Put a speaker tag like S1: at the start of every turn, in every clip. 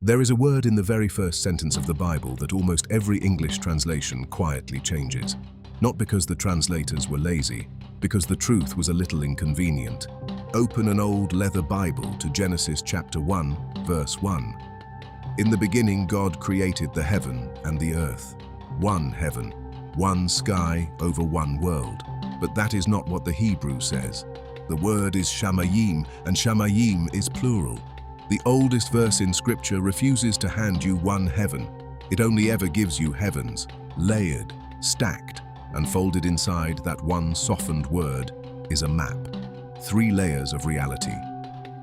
S1: There is a word in the very first sentence of the Bible that almost every English translation quietly changes. Not because the translators were lazy, because the truth was a little inconvenient. Open an old leather Bible to Genesis chapter 1, verse 1. In the beginning God created the heaven and the earth. One heaven, one sky over one world. But that is not what the Hebrew says. The word is shamayim, and shamayim is plural. The oldest verse in Scripture refuses to hand you one heaven. It only ever gives you heavens, layered, stacked, and folded inside that one softened word is a map. 3 layers of reality.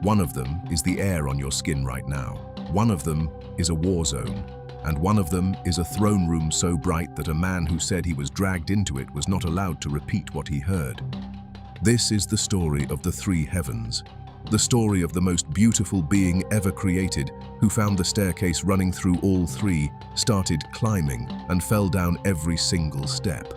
S1: One of them is the air on your skin right now. One of them is a war zone. And one of them is a throne room so bright that a man who said he was dragged into it was not allowed to repeat what he heard. This is the story of the 3 heavens. The story of the most beautiful being ever created, who found the staircase running through all 3, started climbing, and fell down every single step.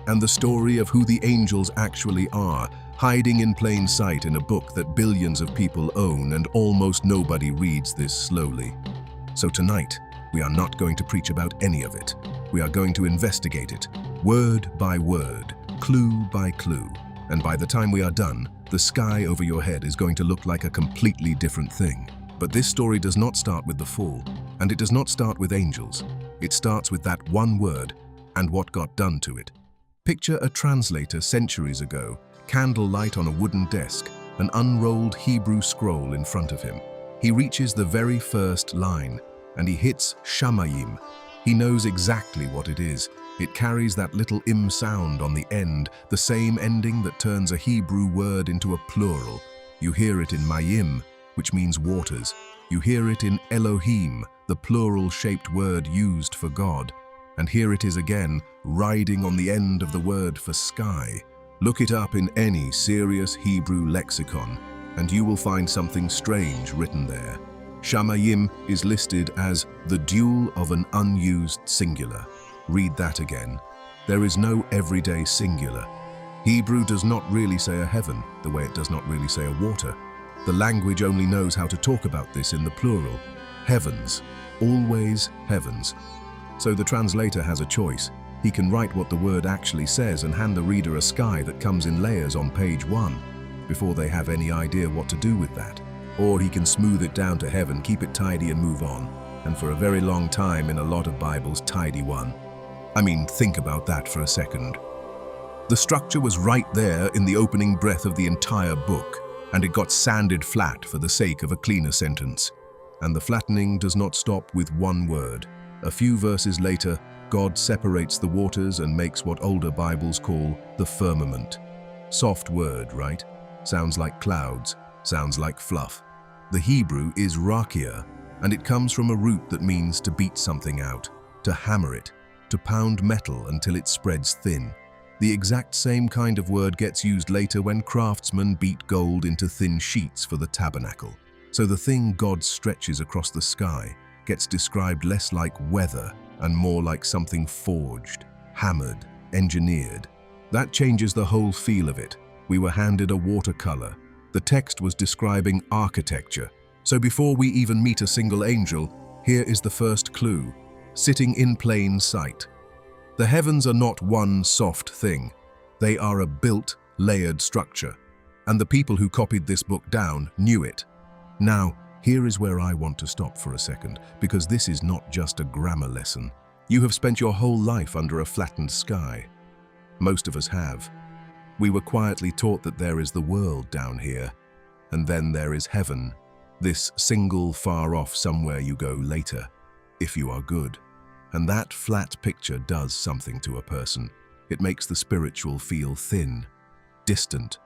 S1: And the story of who the angels actually are, hiding in plain sight in a book that billions of people own and almost nobody reads this slowly. So tonight, we are not going to preach about any of it. We are going to investigate it, word by word, clue by clue. And by the time we are done, the sky over your head is going to look like a completely different thing. But this story does not start with the fall, and it does not start with angels. It starts with that one word and what got done to it. Picture a translator centuries ago, candlelight on a wooden desk, an unrolled Hebrew scroll in front of him. He reaches the very first line, and he hits shamayim. He knows exactly what it is. It carries that little im sound on the end, the same ending that turns a Hebrew word into a plural. You hear it in mayim, which means waters. You hear it in Elohim, the plural-shaped word used for God. And here it is again, riding on the end of the word for sky. Look it up in any serious Hebrew lexicon, and you will find something strange written there. Shamayim is listed as the dual of an unused singular. Read that again. There is no everyday singular. Hebrew does not really say a heaven, the way it does not really say a water. The language only knows how to talk about this in the plural. Heavens, always heavens. So the translator has a choice. He can write what the word actually says and hand the reader a sky that comes in layers on page 1, before they have any idea what to do with that. Or he can smooth it down to heaven, keep it tidy and move on. And for a very long time in a lot of Bibles, tidy one. I mean, think about that for a second. The structure was right there in the opening breath of the entire book, and it got sanded flat for the sake of a cleaner sentence. And the flattening does not stop with one word. A few verses later, God separates the waters and makes what older Bibles call the firmament. Soft word, right? Sounds like clouds, sounds like fluff. The Hebrew is rakia, and it comes from a root that means to beat something out, to hammer it, to pound metal until it spreads thin. The exact same kind of word gets used later when craftsmen beat gold into thin sheets for the tabernacle. So the thing God stretches across the sky gets described less like weather and more like something forged, hammered, engineered. That changes the whole feel of it. We were handed a watercolor. The text was describing architecture. So before we even meet a single angel, here is the first clue, sitting in plain sight. The heavens are not one soft thing. They are a built, layered structure. And the people who copied this book down knew it. Now, here is where I want to stop for a second, because this is not just a grammar lesson. You have spent your whole life under a flattened sky. Most of us have. We were quietly taught that there is the world down here, and then there is heaven, this single far off somewhere you go later, if you are good. And that flat picture does something to a person. It makes the spiritual feel thin, distant,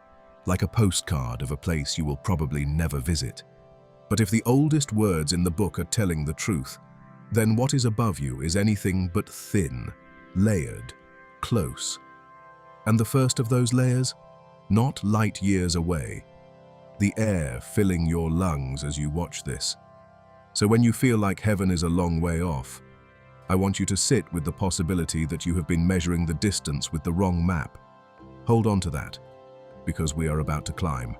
S1: like a postcard of a place you will probably never visit. But if the oldest words in the book are telling the truth, then what is above you is anything but thin, layered, close. And the first of those layers? Not light years away. The air filling your lungs as you watch this. So when you feel like heaven is a long way off, I want you to sit with the possibility that you have been measuring the distance with the wrong map. Hold on to that, because we are about to climb.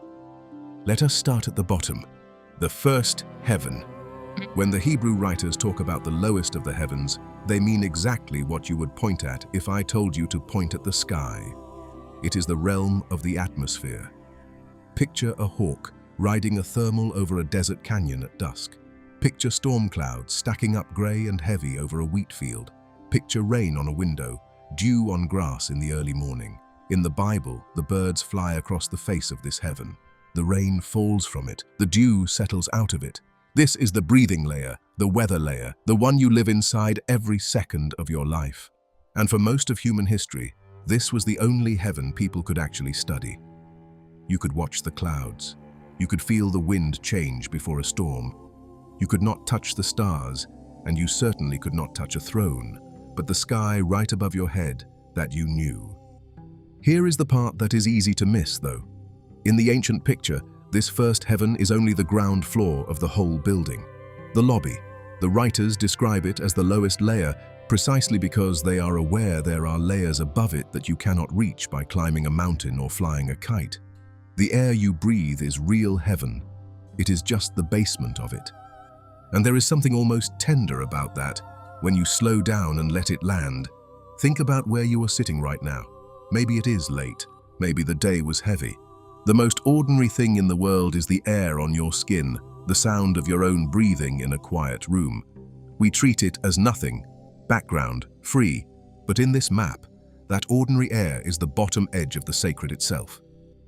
S1: Let us start at the bottom. The first heaven. When the Hebrew writers talk about the lowest of the heavens, they mean exactly what you would point at if I told you to point at the sky. It is the realm of the atmosphere. Picture a hawk riding a thermal over a desert canyon at dusk. Picture storm clouds stacking up grey and heavy over a wheat field. Picture rain on a window, dew on grass in the early morning. In the Bible, the birds fly across the face of this heaven. The rain falls from it, the dew settles out of it. This is the breathing layer, the weather layer, the one you live inside every second of your life. And for most of human history, this was the only heaven people could actually study. You could watch the clouds. You could feel the wind change before a storm. You could not touch the stars, and you certainly could not touch a throne, but the sky right above your head, that you knew. Here is the part that is easy to miss, though. In the ancient picture, this first heaven is only the ground floor of the whole building. The lobby. The writers describe it as the lowest layer precisely because they are aware there are layers above it that you cannot reach by climbing a mountain or flying a kite. The air you breathe is real heaven. It is just the basement of it. And there is something almost tender about that when you slow down and let it land. Think about where you are sitting right now. Maybe it is late. Maybe the day was heavy. The most ordinary thing in the world is the air on your skin, the sound of your own breathing in a quiet room. We treat it as nothing, background, free, but in this map, that ordinary air is the bottom edge of the sacred itself.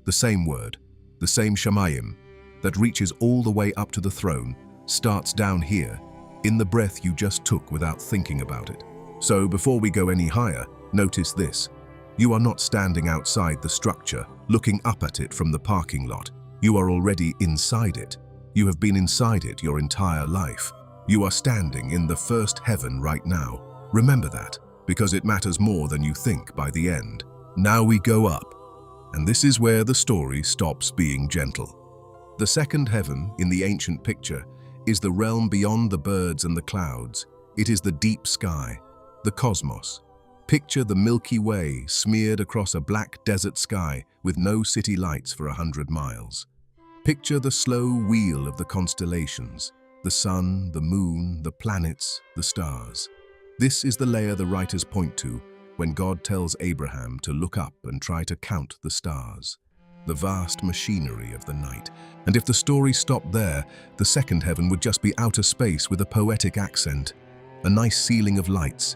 S1: The same word, the same shamayim, that reaches all the way up to the throne, starts down here, in the breath you just took without thinking about it. So before we go any higher, notice this. You are not standing outside the structure, looking up at it from the parking lot. You are already inside it. You have been inside it your entire life. You are standing in the first heaven right now. Remember that, because it matters more than you think by the end. Now we go up, and this is where the story stops being gentle. The second heaven, in the ancient picture, is the realm beyond the birds and the clouds. It is the deep sky, the cosmos. Picture the Milky Way smeared across a black desert sky with no city lights for 100 miles. Picture the slow wheel of the constellations, the sun, the moon, the planets, the stars. This is the layer the writers point to when God tells Abraham to look up and try to count the stars, the vast machinery of the night. And if the story stopped there, the second heaven would just be outer space with a poetic accent, a nice ceiling of lights.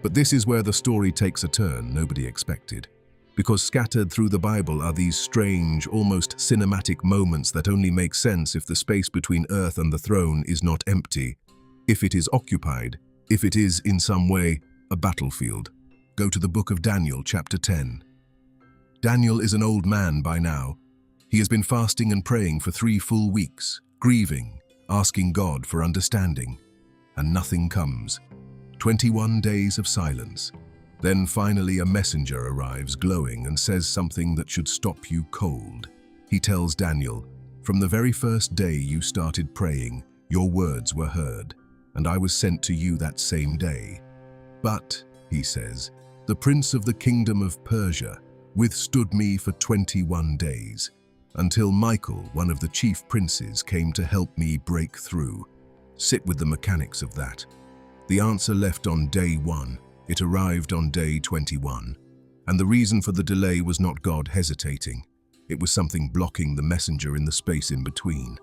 S1: But this is where the story takes a turn nobody expected. Because scattered through the Bible are these strange, almost cinematic moments that only make sense if the space between earth and the throne is not empty, if it is occupied, if it is, in some way, a battlefield. Go to the book of Daniel, chapter 10. Daniel is an old man by now. He has been fasting and praying for 3 full weeks, grieving, asking God for understanding, and nothing comes. 21 days of silence. Then finally a messenger arrives glowing and says something that should stop you cold. He tells Daniel, "From the very first day you started praying, your words were heard, and I was sent to you that same day. But," he says, "the prince of the kingdom of Persia withstood me for 21 days, until Michael, one of the chief princes, came to help me break through." Sit with the mechanics of that. The answer left on day 1. It arrived on day 21. And the reason for the delay was not God hesitating. It was something blocking the messenger in the space in between.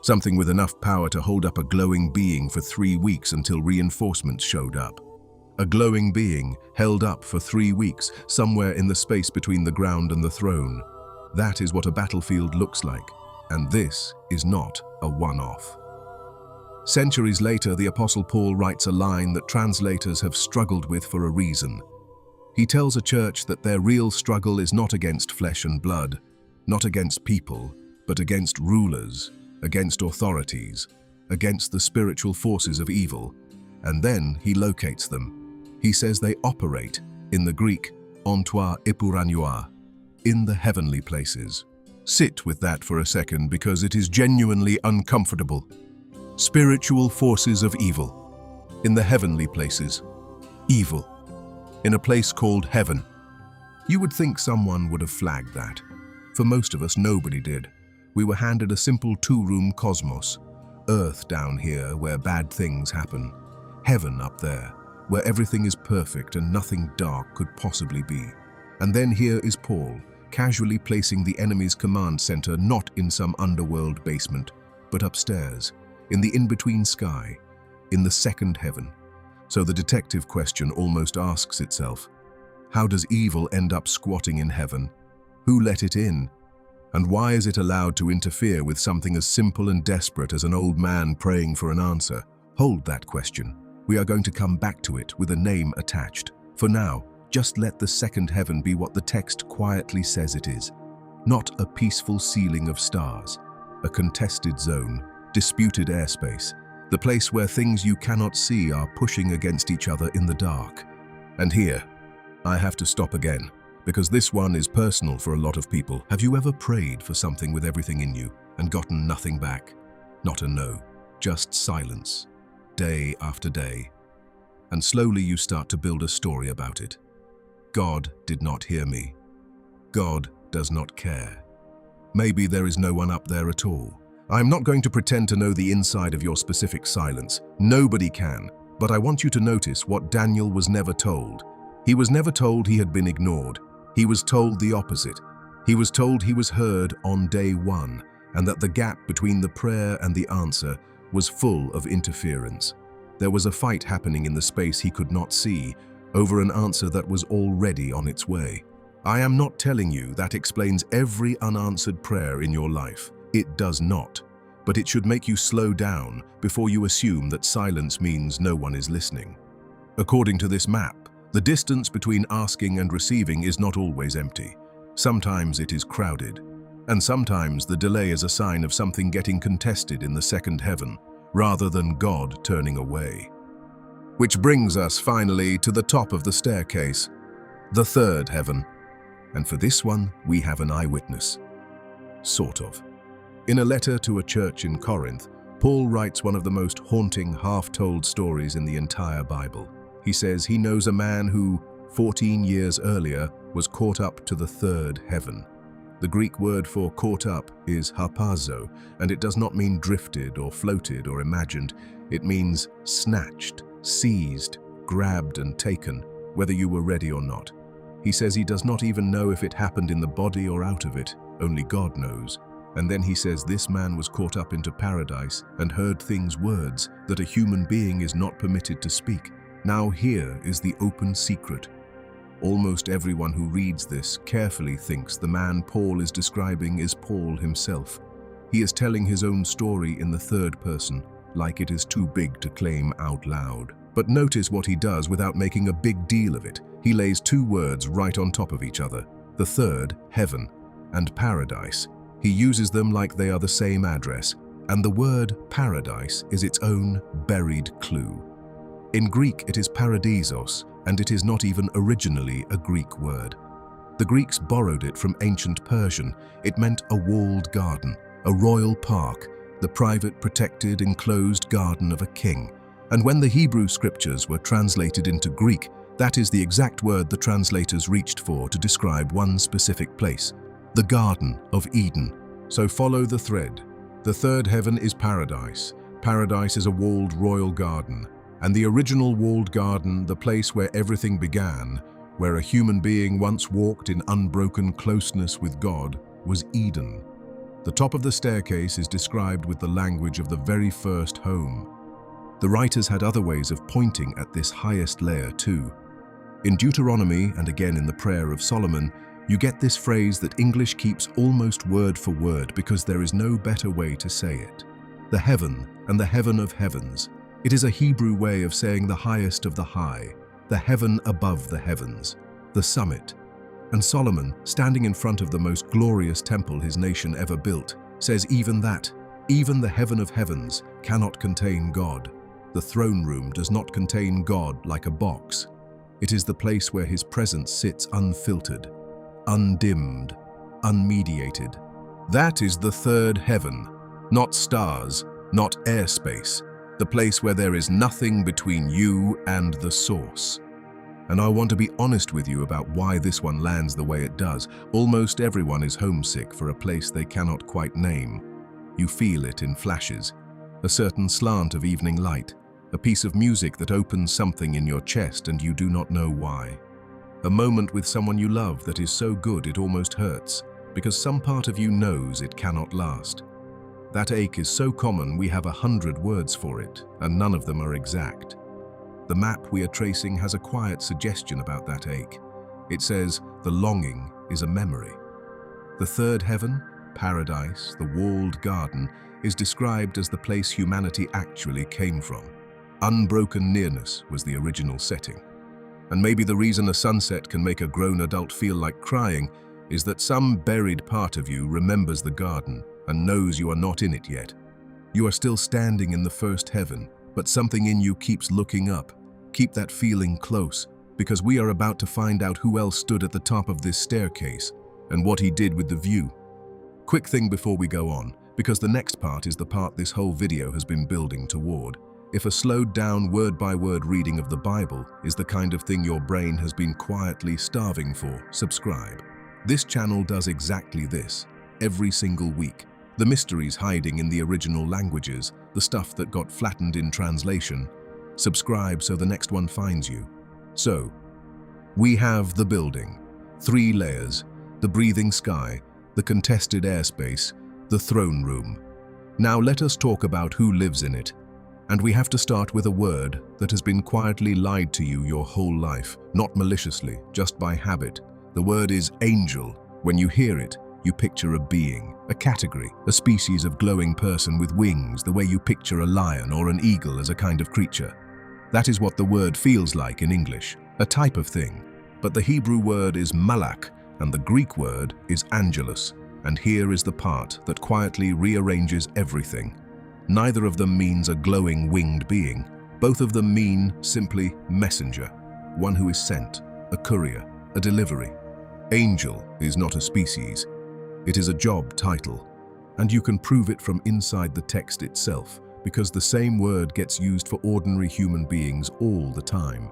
S1: Something with enough power to hold up a glowing being for 3 weeks until reinforcements showed up. A glowing being held up for 3 weeks, somewhere in the space between the ground and the throne. That is what a battlefield looks like. And this is not a one-off. Centuries later, the Apostle Paul writes a line that translators have struggled with for a reason. He tells a church that their real struggle is not against flesh and blood, not against people, but against rulers, against authorities, against the spiritual forces of evil. And then he locates them. He says they operate, in the Greek, en toi epuranioi, in the heavenly places. Sit with that for a second because it is genuinely uncomfortable. Spiritual forces of evil, in the heavenly places. Evil, in a place called heaven. You would think someone would have flagged that. For most of us, nobody did. We were handed a simple 2-room cosmos, Earth down here where bad things happen. Heaven up there, where everything is perfect and nothing dark could possibly be. And then here is Paul, casually placing the enemy's command center not in some underworld basement, but upstairs, in the in-between sky, in the second heaven. So the detective question almost asks itself, how does evil end up squatting in heaven? Who let it in? And why is it allowed to interfere with something as simple and desperate as an old man praying for an answer? Hold that question. We are going to come back to it with a name attached. For now, just let the second heaven be what the text quietly says it is. Not a peaceful ceiling of stars, a contested zone, disputed airspace, the place where things you cannot see are pushing against each other in the dark. And here, I have to stop again, because this one is personal for a lot of people. Have you ever prayed for something with everything in you and gotten nothing back? Not a no, just silence, day after day. And slowly you start to build a story about it. God did not hear me. God does not care. Maybe there is no one up there at all. I'm not going to pretend to know the inside of your specific silence. Nobody can. But I want you to notice what Daniel was never told. He was never told he had been ignored. He was told the opposite. He was told he was heard on day one, and that the gap between the prayer and the answer was full of interference. There was a fight happening in the space he could not see, over an answer that was already on its way. I am not telling you that explains every unanswered prayer in your life. It does not. But it should make you slow down before you assume that silence means no one is listening. According to this map, the distance between asking and receiving is not always empty. Sometimes it is crowded. And sometimes the delay is a sign of something getting contested in the second heaven, rather than God turning away. Which brings us finally to the top of the staircase, the third heaven. And for this one, we have an eyewitness. Sort of. In a letter to a church in Corinth, Paul writes one of the most haunting, half-told stories in the entire Bible. He says he knows a man who, 14 years earlier, was caught up to the third heaven. The Greek word for caught up is harpazo, and it does not mean drifted or floated or imagined. It means snatched, seized, grabbed and taken, whether you were ready or not. He says he does not even know if it happened in the body or out of it, only God knows. And then he says this man was caught up into paradise and heard words that a human being is not permitted to speak. Now here is the open secret. Almost everyone who reads this carefully thinks the man Paul is describing is Paul himself. He is telling his own story in the third person, like it is too big to claim out loud. But notice what he does without making a big deal of it. He lays two words right on top of each other, the third, heaven, and paradise. He uses them like they are the same address, and the word paradise is its own buried clue. In Greek, it is paradisos, and it is not even originally a Greek word. The Greeks borrowed it from ancient Persian. It meant a walled garden, a royal park, the private, protected, enclosed garden of a king. And when the Hebrew scriptures were translated into Greek, that is the exact word the translators reached for to describe one specific place, the Garden of Eden. So follow the thread. The third heaven is paradise. Paradise is a walled royal garden. And the original walled garden, the place where everything began, where a human being once walked in unbroken closeness with God, was Eden. The top of the staircase is described with the language of the very first home. The writers had other ways of pointing at this highest layer too. In Deuteronomy, and again in the Prayer of Solomon, you get this phrase that English keeps almost word for word because there is no better way to say it. The heaven and the heaven of heavens. It is a Hebrew way of saying the highest of the high, the heaven above the heavens, the summit. And Solomon, standing in front of the most glorious temple his nation ever built, says even that, even the heaven of heavens cannot contain God. The throne room does not contain God like a box. It is the place where his presence sits unfiltered, undimmed, unmediated. That is the third heaven, not stars, not airspace, the place where there is nothing between you and the source. And I want to be honest with you about why this one lands the way it does. Almost everyone is homesick for a place they cannot quite name. You feel it in flashes. a certain slant of evening light, a piece of music that opens something in your chest and you do not know why. A moment with someone you love that is so good it almost hurts, because some part of you knows it cannot last. That ache is so common we have 100 words for it, and none of them are exact. The map we are tracing has a quiet suggestion about that ache. It says the longing is a memory. The third heaven, paradise, the walled garden, is described as the place humanity actually came from. Unbroken nearness was the original setting. And maybe the reason a sunset can make a grown adult feel like crying is that some buried part of you remembers the garden and knows you are not in it yet. You are still standing in the first heaven, but something in you keeps looking up. Keep that feeling close, because we are about to find out who else stood at the top of this staircase and what he did with the view. Quick thing before we go on, because the next part is the part this whole video has been building toward. If a slowed down word-by-word reading of the Bible is the kind of thing your brain has been quietly starving for, subscribe. This channel does exactly this, every single week. The mysteries hiding in the original languages, the stuff that got flattened in translation. Subscribe so the next one finds you. So, we have the building, 3 layers, the breathing sky, the contested airspace, the throne room. Now let us talk about who lives in it. And we have to start with a word that has been quietly lied to you your whole life, not maliciously, just by habit. The word is angel. When you hear it, you picture a being, a category, a species of glowing person with wings, the way you picture a lion or an eagle as a kind of creature. That is what the word feels like in English, a type of thing. But the Hebrew word is malak, and the Greek word is angelos. And here is the part that quietly rearranges everything. Neither of them means a glowing winged being. Both of them mean simply messenger, one who is sent, a courier, a delivery. Angel is not a species. It is a job title, and you can prove it from inside the text itself, because the same word gets used for ordinary human beings all the time.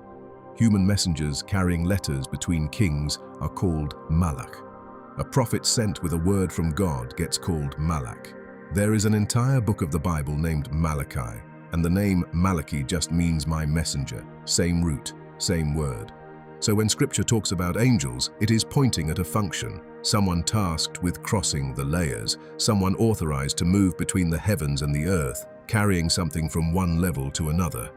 S1: Human messengers carrying letters between kings are called malach. A prophet sent with a word from God gets called malach. There is an entire book of the Bible named Malachi, and the name Malachi just means my messenger, same root, same word. So when scripture talks about angels, it is pointing at a function, someone tasked with crossing the layers, someone authorized to move between the heavens and the earth, carrying something from one level to another.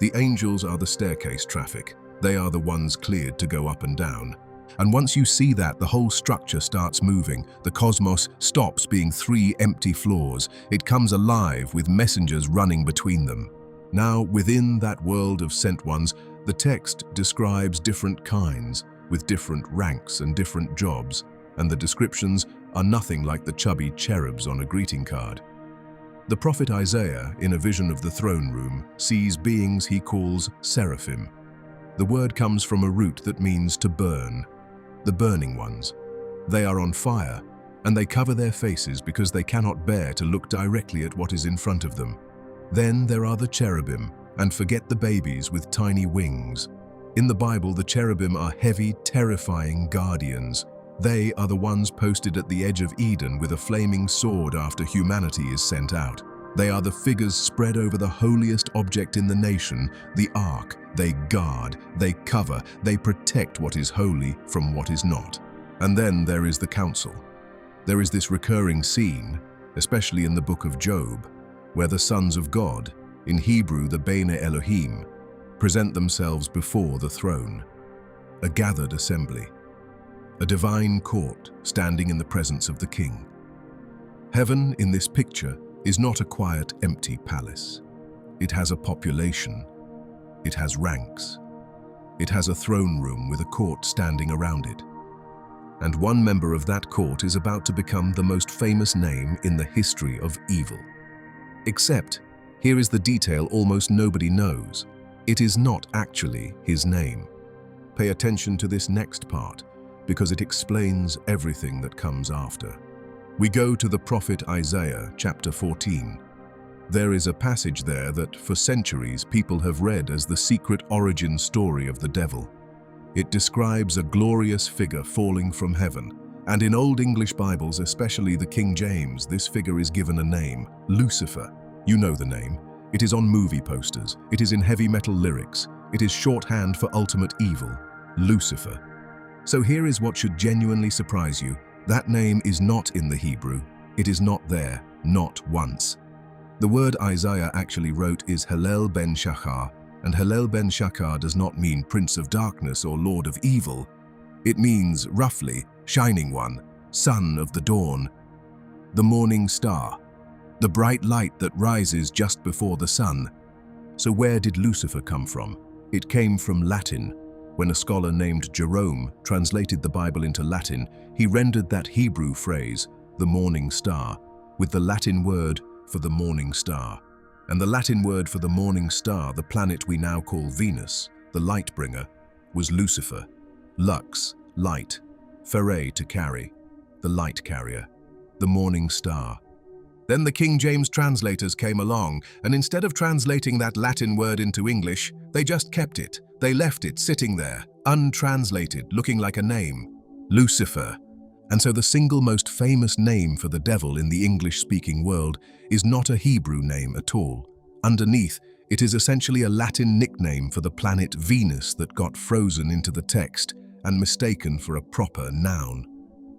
S1: The angels are the staircase traffic. They are the ones cleared to go up and down. And once you see that, the whole structure starts moving. The cosmos stops being 3 empty floors. It comes alive with messengers running between them. Now, within that world of sent ones, the text describes different kinds, with different ranks and different jobs, and the descriptions are nothing like the chubby cherubs on a greeting card. The prophet Isaiah, in a vision of the throne room, sees beings he calls seraphim. The word comes from a root that means to burn. The burning ones. They are on fire, and they cover their faces because they cannot bear to look directly at what is in front of them. Then there are the cherubim, and forget the babies with tiny wings. In the Bible, the cherubim are heavy, terrifying guardians. They are the ones posted at the edge of Eden with a flaming sword after humanity is sent out. They are the figures spread over the holiest object in the nation, the ark. They guard, they cover, they protect what is holy from what is not. And then there is the council. There is this recurring scene, especially in the book of Job, where the sons of God, in Hebrew the Bene Elohim, present themselves before the throne. A gathered assembly. A divine court standing in the presence of the king. Heaven in this picture is not a quiet, empty palace. It has a population. It has ranks. It has a throne room with a court standing around it. And one member of that court is about to become the most famous name in the history of evil. Except, here is the detail almost nobody knows. It is not actually his name. Pay attention to this next part, because it explains everything that comes after. We go to the prophet Isaiah, chapter 14. There is a passage there that, for centuries, people have read as the secret origin story of the devil. It describes a glorious figure falling from heaven, and in Old English Bibles, especially the King James, this figure is given a name, Lucifer. You know the name. It is on movie posters. It is in heavy metal lyrics. It is shorthand for ultimate evil, Lucifer. So here is what should genuinely surprise you. That name is not in the Hebrew. It is not there, not once. The word Isaiah actually wrote is Hallel ben Shachar, and Hallel ben Shachar does not mean Prince of Darkness or Lord of Evil. It means, roughly, Shining One, Son of the Dawn, the morning star, the bright light that rises just before the sun. So where did Lucifer come from? It came from Latin. When a scholar named Jerome translated the Bible into Latin, he rendered that Hebrew phrase, the morning star, with the Latin word for the morning star. And the Latin word for the morning star, the planet we now call Venus, the light bringer, was Lucifer. Lux, light. Ferre, to carry. The light carrier. The morning star. Then the King James translators came along, and instead of translating that Latin word into English, they just kept it. They left it sitting there, untranslated, looking like a name. Lucifer. And so the single most famous name for the devil in the English-speaking world is not a Hebrew name at all. Underneath, it is essentially a Latin nickname for the planet Venus that got frozen into the text and mistaken for a proper noun.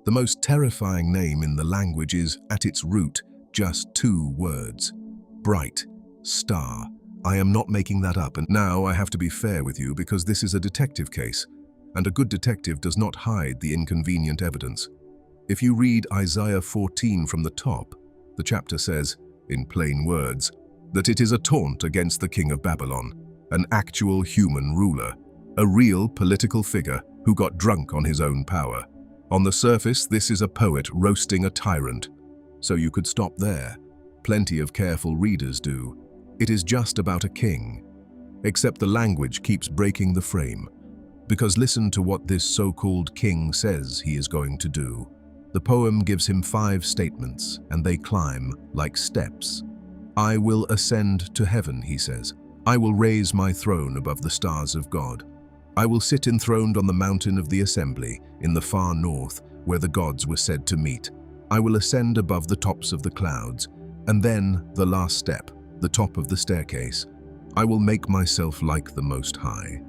S1: The most terrifying name in the language is, at its root, just two words. Bright. Star. I am not making that up, and now I have to be fair with you because this is a detective case, and a good detective does not hide the inconvenient evidence. If you read Isaiah 14 from the top, the chapter says, in plain words, that it is a taunt against the king of Babylon, an actual human ruler, a real political figure who got drunk on his own power. On the surface, this is a poet roasting a tyrant. So you could stop there. Plenty of careful readers do. It is just about a king. Except the language keeps breaking the frame. Because listen to what this so-called king says he is going to do. The poem gives him 5 statements, and they climb like steps. I will ascend to heaven, he says. I will raise my throne above the stars of God. I will sit enthroned on the mountain of the assembly, in the far north, where the gods were said to meet. I will ascend above the tops of the clouds, and then the last step, the top of the staircase. I will make myself like the Most High.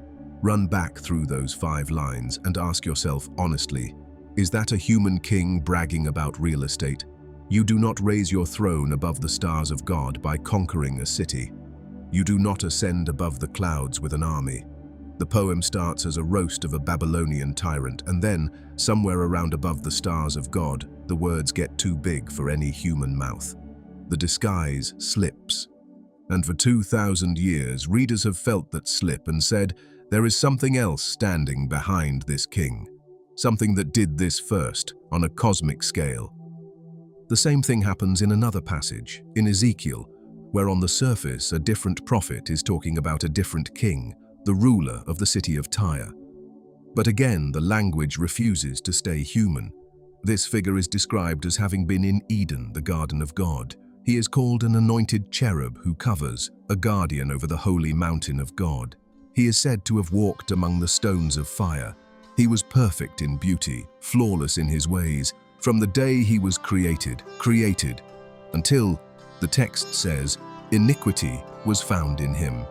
S1: Run back through those 5 lines and ask yourself honestly, is that a human king bragging about real estate? You do not raise your throne above the stars of God by conquering a city. You do not ascend above the clouds with an army. The poem starts as a roast of a Babylonian tyrant, and then, somewhere around above the stars of God, the words get too big for any human mouth. The disguise slips. And for 2,000 years, readers have felt that slip and said, there is something else standing behind this king. Something that did this first, on a cosmic scale. The same thing happens in another passage, in Ezekiel, where on the surface a different prophet is talking about a different king, the ruler of the city of Tyre. But again, the language refuses to stay human. This figure is described as having been in Eden, the garden of God. He is called an anointed cherub who covers, a guardian over the holy mountain of God. He is said to have walked among the stones of fire. He was perfect in beauty, flawless in his ways, from the day he was created, until, the text says, iniquity was found in him.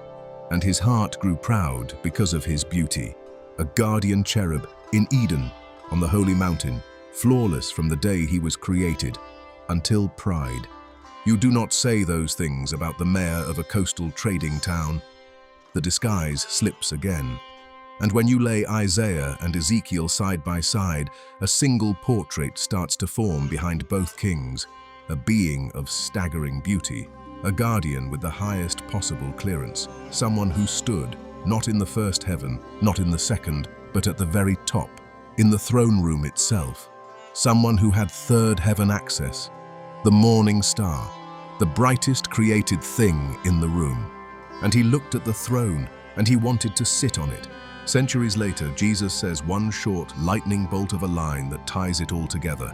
S1: And his heart grew proud because of his beauty. A guardian cherub in Eden, on the holy mountain, flawless from the day he was created, until pride. You do not say those things about the mayor of a coastal trading town. The disguise slips again. And when you lay Isaiah and Ezekiel side by side, a single portrait starts to form behind both kings, a being of staggering beauty. A guardian with the highest possible clearance, someone who stood, not in the first heaven, not in the second, but at the very top, in the throne room itself. Someone who had third heaven access, the morning star, the brightest created thing in the room. And he looked at the throne, and he wanted to sit on it. Centuries later, Jesus says one short lightning bolt of a line that ties it all together.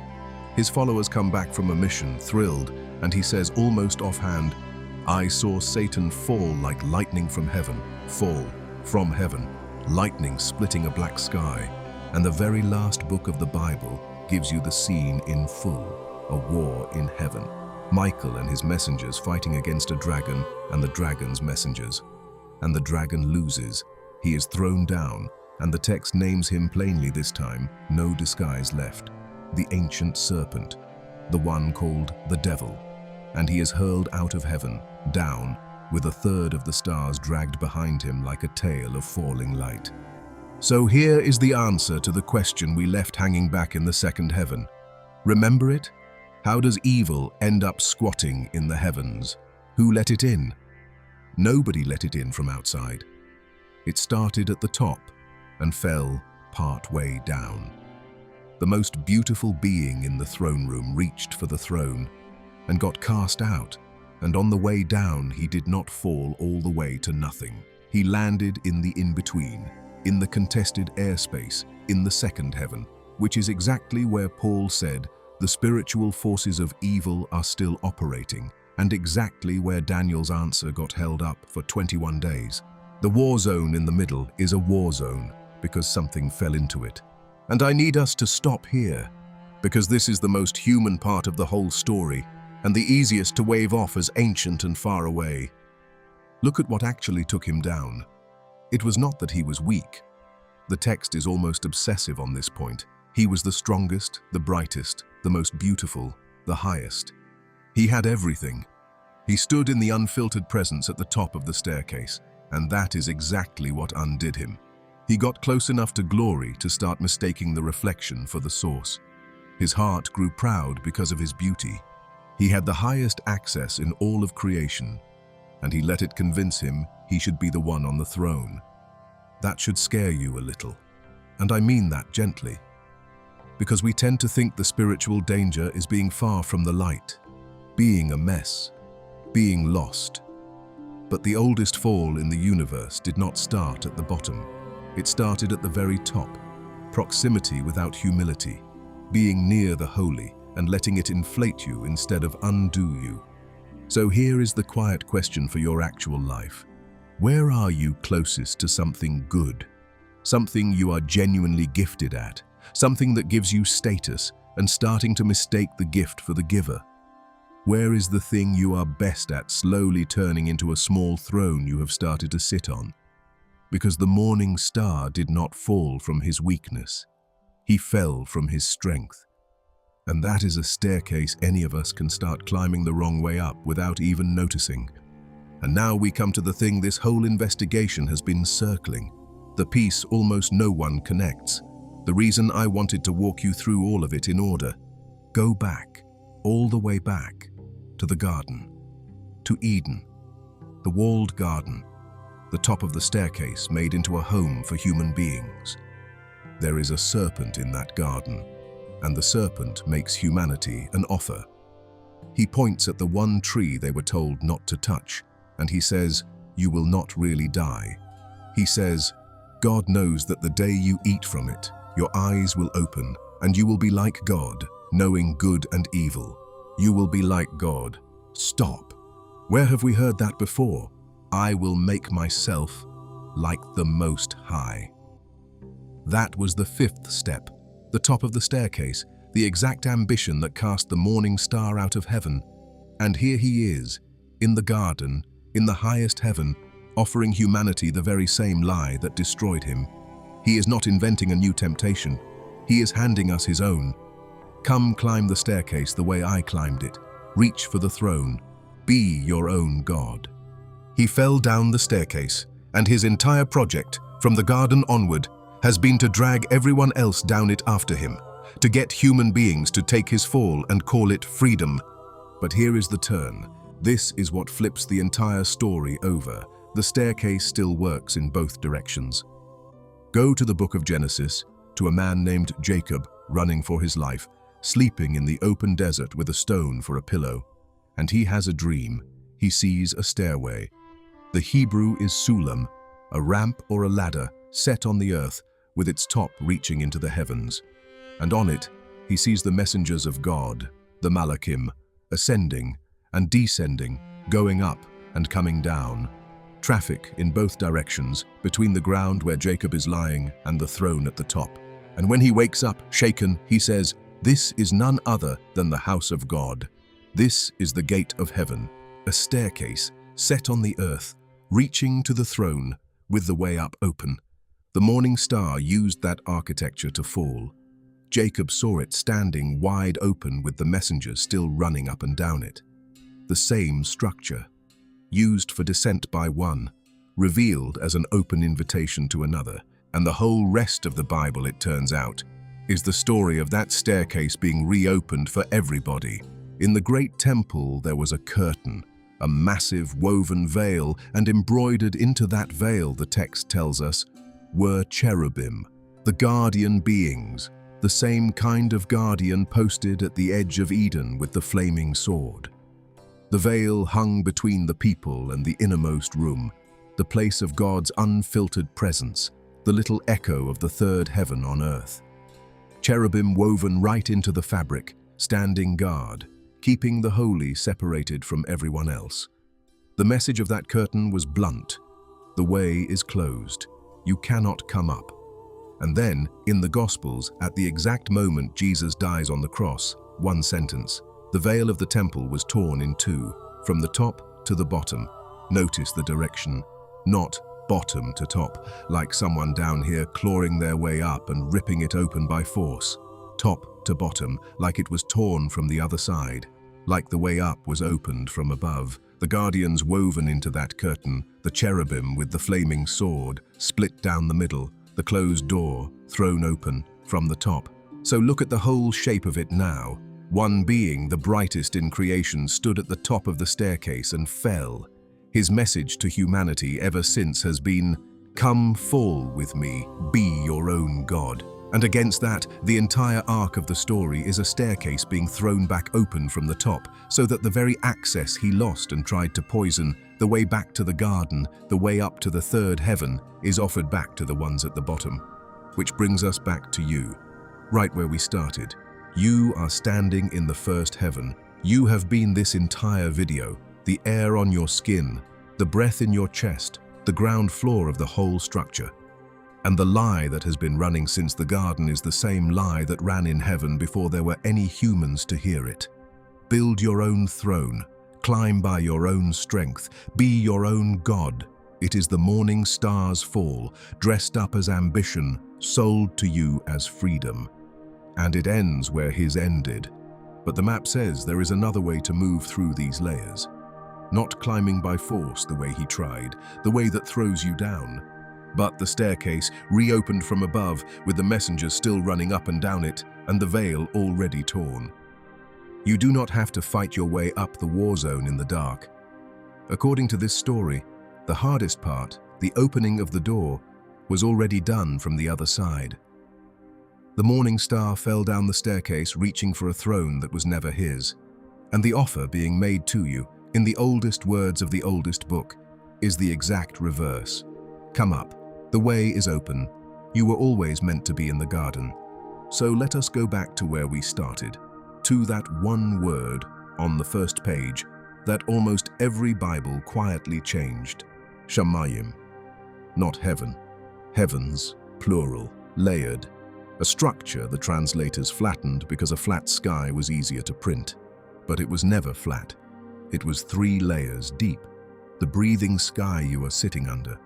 S1: His followers come back from a mission, thrilled, and he says almost offhand, I saw Satan fall like lightning from heaven, fall from heaven, lightning splitting a black sky. And the very last book of the Bible gives you the scene in full, a war in heaven. Michael and his messengers fighting against a dragon and the dragon's messengers. And the dragon loses. He is thrown down, and the text names him plainly this time, no disguise left. The ancient serpent, the one called the devil. And he is hurled out of heaven, down, with a third of the stars dragged behind him like a tail of falling light. So here is the answer to the question we left hanging back in the second heaven. Remember it? How does evil end up squatting in the heavens? Who let it in? Nobody let it in from outside. It started at the top and fell part way down. The most beautiful being in the throne room reached for the throne and got cast out, and on the way down he did not fall all the way to nothing. He landed in the in-between, in the contested airspace, in the second heaven, which is exactly where Paul said the spiritual forces of evil are still operating, and exactly where Daniel's answer got held up for 21 days. The war zone in the middle is a war zone because something fell into it. And I need us to stop here, because this is the most human part of the whole story, and the easiest to wave off as ancient and far away. Look at what actually took him down. It was not that he was weak. The text is almost obsessive on this point. He was the strongest, the brightest, the most beautiful, the highest. He had everything. He stood in the unfiltered presence at the top of the staircase, and that is exactly what undid him. He got close enough to glory to start mistaking the reflection for the source. His heart grew proud because of his beauty. He had the highest access in all of creation, and he let it convince him he should be the one on the throne. That should scare you a little, and I mean that gently, because we tend to think the spiritual danger is being far from the light, being a mess, being lost. But the oldest fall in the universe did not start at the bottom. It started at the very top, proximity without humility, being near the holy and letting it inflate you instead of undo you. So here is the quiet question for your actual life. Where are you closest to something good? Something you are genuinely gifted at, something that gives you status and starting to mistake the gift for the giver? Where is the thing you are best at slowly turning into a small throne you have started to sit on? Because the morning star did not fall from his weakness. He fell from his strength. And that is a staircase any of us can start climbing the wrong way up without even noticing. And now we come to the thing this whole investigation has been circling, the piece almost no one connects. The reason I wanted to walk you through all of it in order. Go back, all the way back, to the garden, to Eden, the walled garden, the top of the staircase made into a home for human beings. There is a serpent in that garden, and the serpent makes humanity an offer. He points at the one tree they were told not to touch, and he says, "You will not really die." He says, "God knows that the day you eat from it, your eyes will open, and you will be like God, knowing good and evil. You will be like God." Stop. Where have we heard that before? I will make myself like the Most High. That was the fifth step, the top of the staircase, the exact ambition that cast the morning star out of heaven. And here he is, in the garden, in the highest heaven, offering humanity the very same lie that destroyed him. He is not inventing a new temptation. He is handing us his own. Come climb the staircase the way I climbed it. Reach for the throne. Be your own God. He fell down the staircase, and his entire project, from the garden onward, has been to drag everyone else down it after him, to get human beings to take his fall and call it freedom. But here is the turn. This is what flips the entire story over. The staircase still works in both directions. Go to the book of Genesis, to a man named Jacob, running for his life, sleeping in the open desert with a stone for a pillow. And he has a dream. He sees a stairway. The Hebrew is sulam, a ramp or a ladder set on the earth with its top reaching into the heavens. And on it, he sees the messengers of God, the Malachim, ascending and descending, going up and coming down. Traffic in both directions, between the ground where Jacob is lying and the throne at the top. And when he wakes up, shaken, he says, "This is none other than the house of God." This is the gate of heaven, a staircase set on the earth, reaching to the throne with the way up open. The morning star used that architecture to fall. Jacob saw it standing wide open with the messengers still running up and down it. The same structure, used for descent by one, revealed as an open invitation to another. And the whole rest of the Bible, it turns out, is the story of that staircase being reopened for everybody. In the great temple there was a curtain, a massive woven veil, and embroidered into that veil, the text tells us, were cherubim, the guardian beings, the same kind of guardian posted at the edge of Eden with the flaming sword. The veil hung between the people and the innermost room, the place of God's unfiltered presence, the little echo of the third heaven on earth. Cherubim woven right into the fabric, standing guard, keeping the holy separated from everyone else. The message of that curtain was blunt. The way is closed. You cannot come up. And then, in the Gospels, at the exact moment Jesus dies on the cross, one sentence, the veil of the temple was torn in two, from the top to the bottom. Notice the direction, not bottom to top, like someone down here clawing their way up and ripping it open by force. Top to bottom, like it was torn from the other side, like the way up was opened from above. The guardians woven into that curtain, the cherubim with the flaming sword, split down the middle, the closed door thrown open from the top. So look at the whole shape of it now. One being, the brightest in creation, stood at the top of the staircase and fell. His message to humanity ever since has been, "Come fall with me, be your own God." And against that, the entire arc of the story is a staircase being thrown back open from the top, so that the very access he lost and tried to poison, the way back to the garden, the way up to the third heaven, is offered back to the ones at the bottom. Which brings us back to you, right where we started. You are standing in the first heaven. You have been this entire video, the air on your skin, the breath in your chest, the ground floor of the whole structure. And the lie that has been running since the garden is the same lie that ran in heaven before there were any humans to hear it. Build your own throne, climb by your own strength, be your own God. It is the morning star's fall, dressed up as ambition, sold to you as freedom. And it ends where his ended. But the map says there is another way to move through these layers. Not climbing by force the way he tried, the way that throws you down, but the staircase reopened from above with the messengers still running up and down it and the veil already torn. You do not have to fight your way up the war zone in the dark. According to this story, the hardest part, the opening of the door, was already done from the other side. The morning star fell down the staircase reaching for a throne that was never his, and the offer being made to you, in the oldest words of the oldest book, is the exact reverse. Come up. The way is open. You were always meant to be in the garden. So let us go back to where we started, to that one word on the first page that almost every Bible quietly changed. Shamayim. Not heaven. Heavens, plural, layered. A structure the translators flattened because a flat sky was easier to print. But it was never flat. It was 3 layers deep. The breathing sky you are sitting under,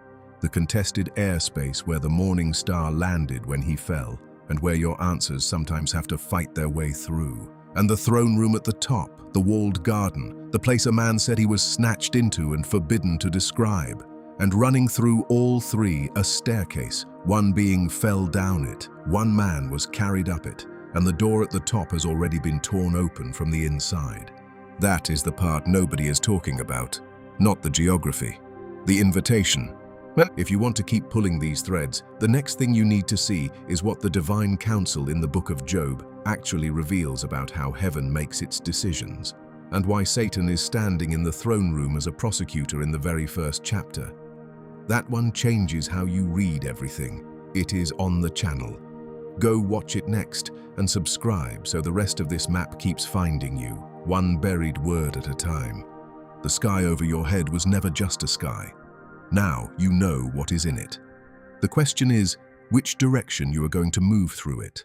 S1: the contested airspace where the morning star landed when he fell, and where your answers sometimes have to fight their way through. And the throne room at the top, the walled garden, the place a man said he was snatched into and forbidden to describe. And running through all 3, a staircase, one being fell down it, one man was carried up it, and the door at the top has already been torn open from the inside. That is the part nobody is talking about, not the geography, the invitation. If you want to keep pulling these threads, the next thing you need to see is what the divine counsel in the book of Job actually reveals about how heaven makes its decisions, and why Satan is standing in the throne room as a prosecutor in the very first chapter. That one changes how you read everything. It is on the channel. Go watch it next and subscribe so the rest of this map keeps finding you, one buried word at a time. The sky over your head was never just a sky. Now you know what is in it. The question is, which direction you are going to move through it.